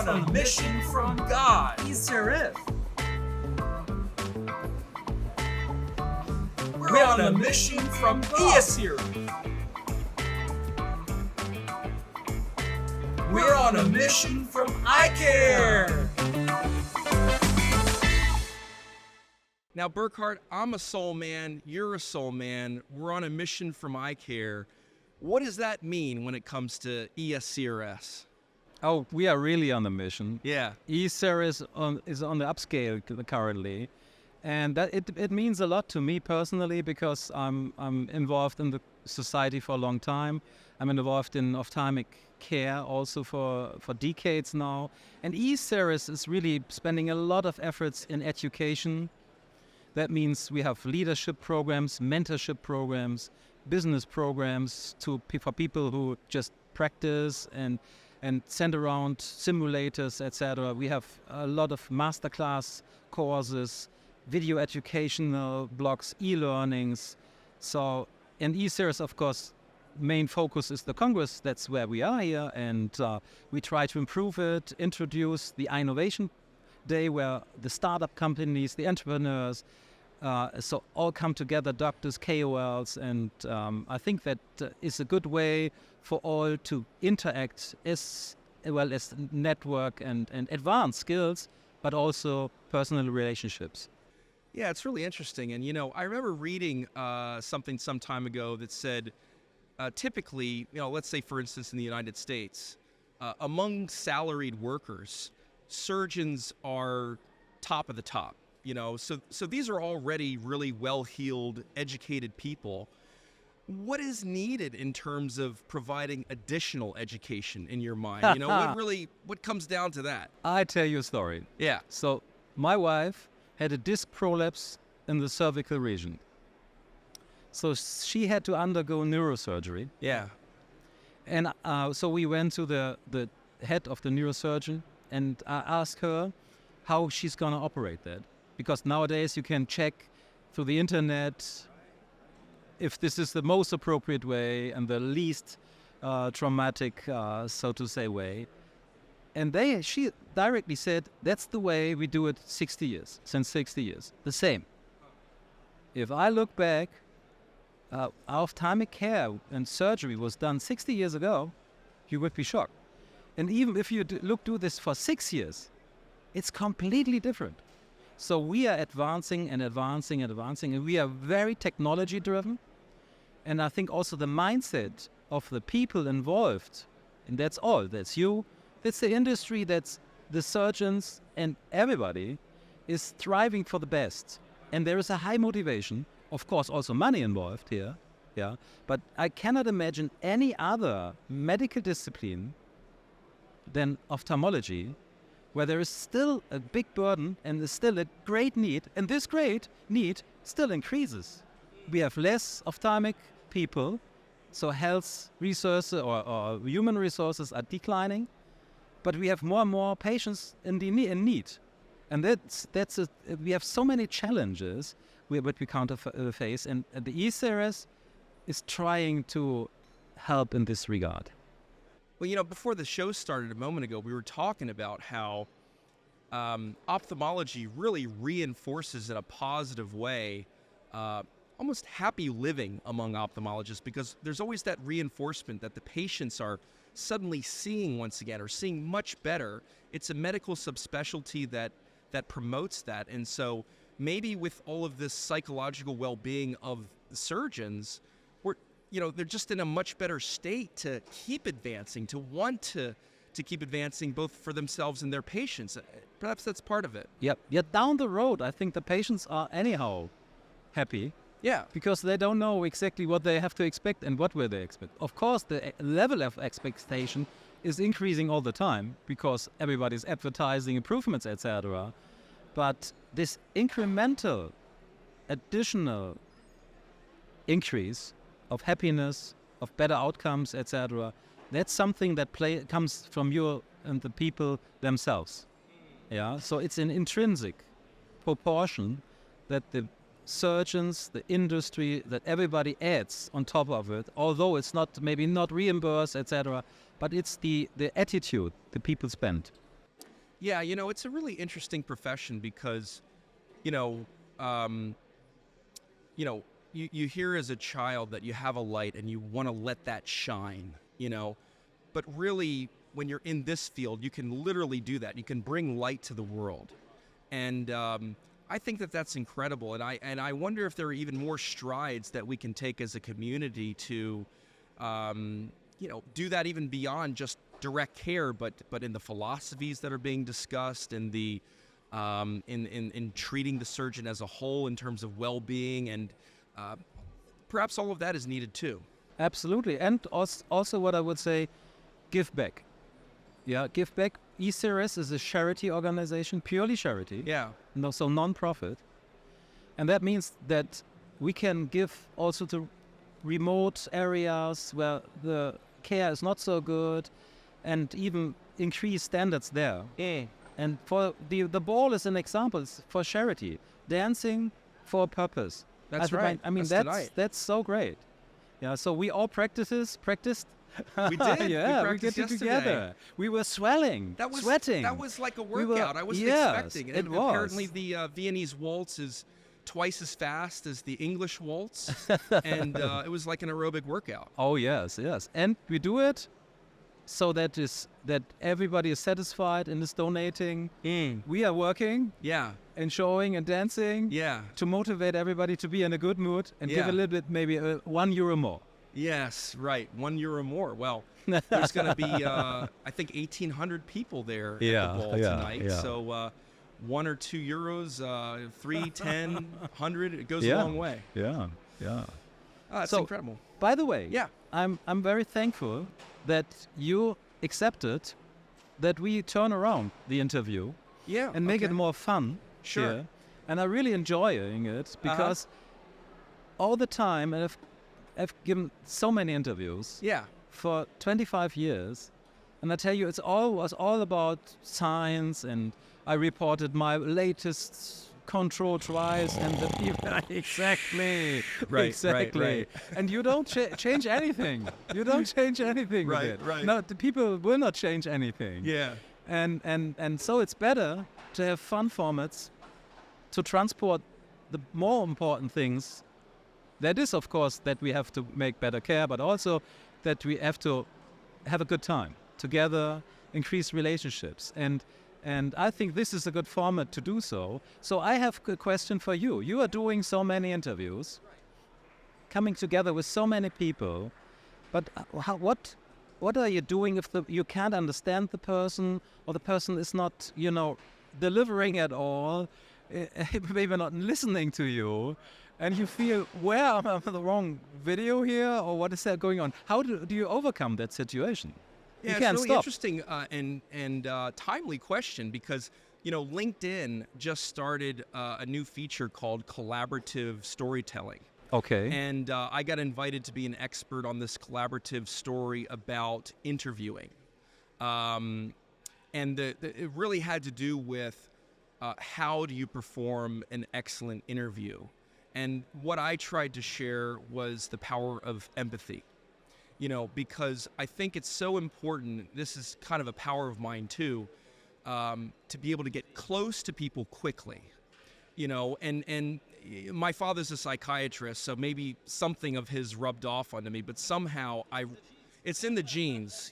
on a mission from God. ESCRS. We're on a mission from ESCRS. We're on a mission from iCare. Now, Burkhard, I'm a soul man. You're a soul man. We're on a mission from iCare. What does that mean when it comes to ESCRS? Oh, we are really on a mission. Yeah. ESCRS is on the upscale currently. And that it means a lot to me personally because I'm involved in the society for a long time. I'm involved in ophthalmic care also for decades now. And ESCRS is really spending a lot of efforts in education. That means we have leadership programs, mentorship programs, business programs for people who just practice and send around simulators, etc. We have a lot of masterclass courses, video educational blogs, e-learnings. So in ESCRS, of course, main focus is the Congress. That's where we are here. And we try to improve it, introduce the Innovation Day where the startup companies, the entrepreneurs, so all come together, doctors, KOLs. And I think that is a good way for all to interact as well as network and advance skills, but also personal relationships. Yeah, it's really interesting. And, I remember reading something some time ago that said, typically, let's say, for instance, in the United States, among salaried workers, surgeons are top of the top, So these are already really well-heeled, educated people. What is needed in terms of providing additional education in your mind? What comes down to that? I tell you a story. Yeah. So my wife had a disc prolapse in the cervical region. So she had to undergo neurosurgery. Yeah. And so we went to the head of the neurosurgeon and I asked her how she's going to operate that. Because nowadays you can check through the internet if this is the most appropriate way and the least traumatic, so to say, way. And she directly said, that's the way we do it since 60 years, the same. If I look back, ophthalmic care and surgery was done 60 years ago, you would be shocked. And even if you do this for 6 years, it's completely different. So we are advancing and advancing and advancing, and we are very technology driven. And I think also the mindset of the people involved, and that's all, that's you, that's the industry, that's the surgeons, and everybody is striving for the best. And there is a high motivation, of course also money involved here, yeah. But I cannot imagine any other medical discipline than ophthalmology where there is still a big burden and there's still a great need, and this great need still increases. We have less ophthalmic people, so health resources or human resources are declining, but we have more and more patients in need. And we have so many challenges which we face, and the ESCRS is trying to help in this regard. Well, before the show started a moment ago, we were talking about how ophthalmology really reinforces in a positive way almost happy living among ophthalmologists, because there's always that reinforcement that the patients are suddenly seeing once again, or seeing much better. It's a medical subspecialty that promotes that. And so maybe with all of this psychological well-being of the surgeons, they're just in a much better state to keep advancing, to want to keep advancing both for themselves and their patients. Perhaps that's part of it. Yep. Yeah, down the road, I think the patients are anyhow happy. Yeah. Because they don't know exactly what they have to expect and what will they expect. Of course, the level of expectation is increasing all the time because everybody's advertising improvements, etc. But this incremental, additional increase of happiness, of better outcomes, etc., that's something that comes from you and the people themselves. Yeah, so it's an intrinsic proportion that the surgeons, the industry, that everybody adds on top of it, although it's maybe not reimbursed, etc., but it's the attitude the people spend. Yeah, it's a really interesting profession because, you know, um, you hear as a child that you have a light and you want to let that shine, but really when you're in this field, you can literally do that. You can bring light to the world. And I think that that's incredible. And I wonder if there are even more strides that we can take as a community to, do that even beyond just direct care, but in the philosophies that are being discussed, and the in treating the surgeon as a whole in terms of well-being, and perhaps all of that is needed too. Absolutely. And also what I would say, give back. Yeah, give back. ESCRS is a charity organization, purely charity. Yeah. No, so non-profit. And that means that we can give also to remote areas where the care is not so good, and even increase standards there. And for the ball is an example for charity, dancing for a purpose. That's right. I mean, that's so great. Yeah. So we all practiced. We did. Yeah, we we get practiced it together. We were sweating, sweating. That was like a workout. I wasn't expecting it. It was. Apparently, the Viennese waltz is twice as fast as the English waltz, and it was like an aerobic workout. Oh yes, and we do it so that everybody is satisfied and is donating. We are working, and showing and dancing, to motivate everybody to be in a good mood and give a little bit, maybe €1 more. Yes, right. €1 more. Well, there's going to be, I think, 1,800 people there at the ball tonight. Yeah. So €1 or €2, 3, 10, 100, it goes a long way. Yeah. It's So, incredible. By the way, Yeah. I'm very thankful that you accepted that we turn around the interview Yeah. and make it okay. more fun. Sure. Here. And I'm really enjoying it because all the time, and I've given so many interviews Yeah. for 25 years, and I tell you, was all about science, and I reported my latest control trials and the people. Exactly. Right. And you don't change anything. You don't change anything with it. Right. No, the people will not change anything. Yeah. And so it's better to have fun formats to transport the more important things. That is, of course, that we have to make better care, but also that we have to have a good time together, increase relationships. And I think this is a good format to do so. So I have a question for you. You are doing so many interviews, coming together with so many people, but what are you doing if you can't understand the person, or the person is not, delivering at all, maybe not listening to you, and you feel, where am I on the wrong video here, or what is that going on? How do you overcome that situation? Yeah, you it's can't really stop. interesting and timely question, because LinkedIn just started a new feature called collaborative storytelling. Okay. And I got invited to be an expert on this collaborative story about interviewing. And it really had to do with how do you perform an excellent interview. And what I tried to share was the power of empathy. Because I think it's so important, this is kind of a power of mine too, to be able to get close to people quickly. And my father's a psychiatrist, so maybe something of his rubbed off onto me, but somehow it's in the genes,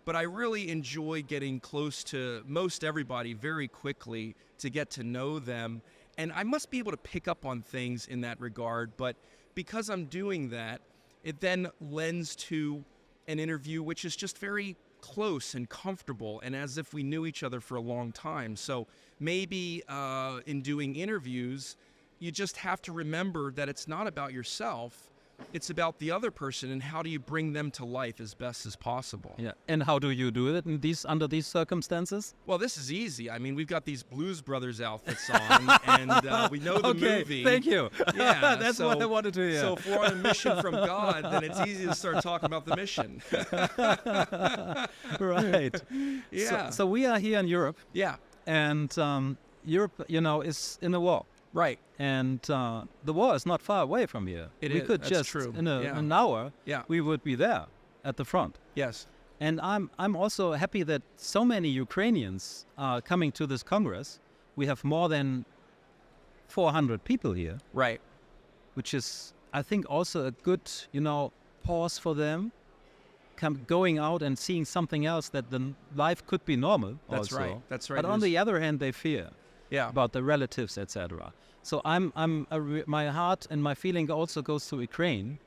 but I really enjoy getting close to most everybody very quickly to get to know them. And I must be able to pick up on things in that regard, but because I'm doing that, it then lends to an interview which is just very close and comfortable, and as if we knew each other for a long time. So maybe in doing interviews, you just have to remember that it's not about yourself. It's about the other person, and how do you bring them to life as best as possible. Yeah. And how do you do it under these circumstances? Well, this is easy. I mean, we've got these Blues Brothers outfits on, and we know the movie. Thank you. Yeah, That's what I wanted to hear. So if we're on a mission from God, then it's easy to start talking about the mission. Right. Yeah. So we are here in Europe, Yeah. and Europe, is in a war. Right. And the war is not far away from here. It we is. could That's just, true. in Yeah. an hour, Yeah. we would be there at the front. Yes. And I'm also happy that so many Ukrainians are coming to this Congress. We have more than 400 people here, Right. which is, I think, also a good, pause for them, going out and seeing something else that the life could be normal. That's also. right. That's right. But on the other hand, they fear yeah. about the relatives, etc. So my heart and my feeling also goes to Ukraine,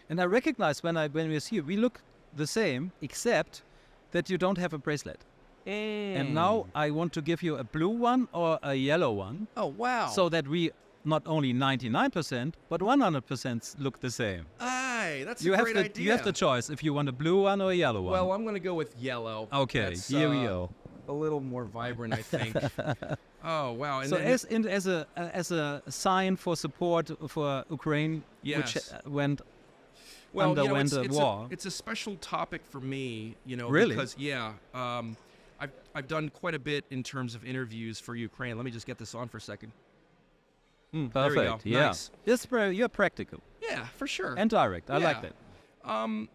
and I recognize when we was here, we look the same, except that you don't have a bracelet. And now I want to give you a blue one or a yellow one. Oh, wow. So that we not only 99%, but 100% look the same. Aye, that's You a have great the idea. you have the choice if you want a blue one or a yellow one. Well, I'm going to go with yellow. Okay, That's, here we go. A little more vibrant, I think. Oh, wow. And So then as a sign for support for Ukraine, which Yes. went well, underwent it's, a war. It's a special topic for me, Really? because I've done quite a bit in terms of interviews for Ukraine. Let me just get this on for a second. Perfect. There we go. Yeah. Nice. You're practical Yeah, for sure. and direct. I like Yeah. that.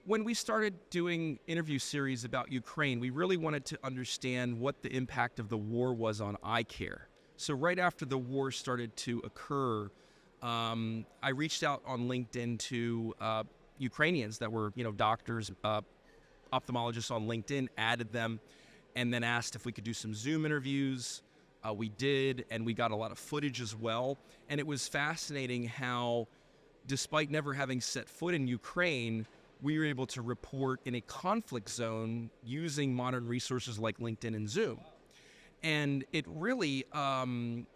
When we started doing interview series about Ukraine, we really wanted to understand what the impact of the war was on eye care. So right after the war started to occur, I reached out on LinkedIn to Ukrainians that were, doctors, ophthalmologists on LinkedIn, added them, and then asked if we could do some Zoom interviews. We did, and we got a lot of footage as well. And it was fascinating how, despite never having set foot in Ukraine, we were able to report in a conflict zone using modern resources like LinkedIn and Zoom. And it really, I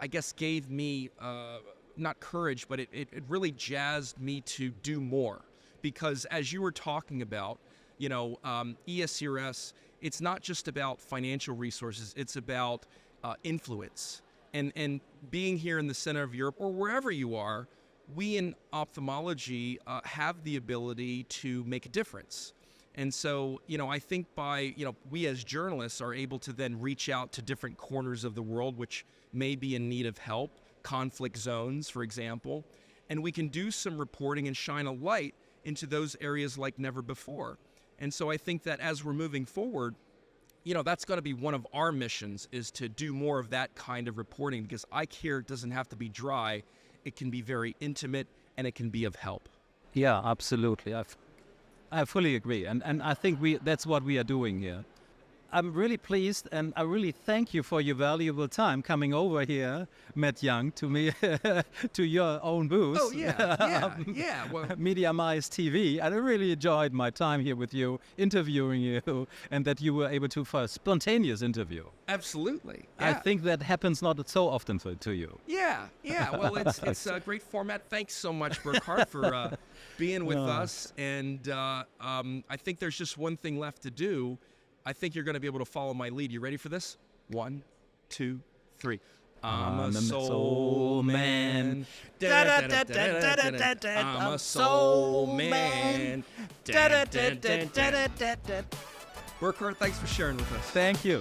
guess, gave me, not courage, but it really jazzed me to do more. Because as you were talking about, ESCRS, it's not just about financial resources, it's about influence. And being here in the center of Europe or wherever you are, we in ophthalmology have the ability to make a difference. And so, I think we as journalists are able to then reach out to different corners of the world which may be in need of help, conflict zones, for example, and we can do some reporting and shine a light into those areas like never before. And so I think that as we're moving forward, that's going to be one of our missions, is to do more of that kind of reporting, because eye care doesn't have to be dry. It can be very intimate, and it can be of help. Yeah, absolutely. I fully agree, and I think that's what we are doing here. I'm really pleased, and I really thank you for your valuable time coming over here, Matt Young, to me, to your own booth. Oh, yeah. Well, Media Mice TV. I really enjoyed my time here with you, interviewing you, and that you were able to for a spontaneous interview. absolutely. I Yeah. think that happens not so often to you. Yeah. Well, it's a great format. Thanks so much, Burkhard, for being with us. And I think there's just one thing left to do. I think you're going to be able to follow my lead. You ready for this? 1, 2, 3. I'm a soul man. I'm a soul man. Burkhard, thanks for sharing with us. Thank you.